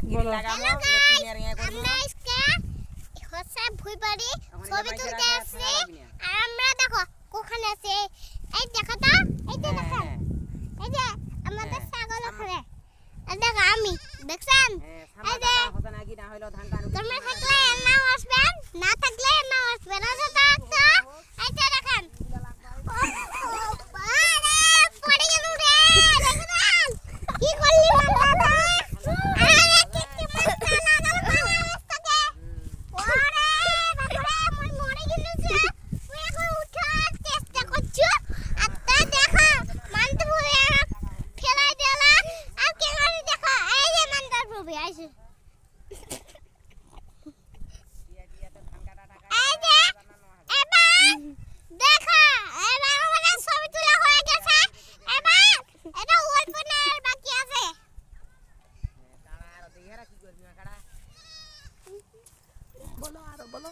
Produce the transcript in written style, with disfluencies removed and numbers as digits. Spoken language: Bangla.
গ্রিল লাগাবো লেপিনের ইয়া করব আমরা আজকে হচ্ছে ভুইবাড়ি ছবি তুলতে আসছি আর আমরা দেখো কোখানে আছে এই দেখো তো এই যে দেখো এই যে আমাদের ছাগল ওখানে এই দেখো আমি দেখছেন এই যে হতো নাকি না হইলো ধান কানু তোমরা থাকলে নাও আসবেন না থাকলে নাও আসবেন আচ্ছা তো এই যে দেখেন আরে পড়ে গেল রে দেখেন কি করলি মাথা আরে কি মাথা লাগালো রাস্তাতে ওরে বাবা মই মরে গেলছে তুই এখন উঠার চেষ্টা করছো আত্মা দেখো মানতে ভুলে ফেলাই দিলা আর কে করে দেখো এই যে মানতার প্রভু আইছে বলো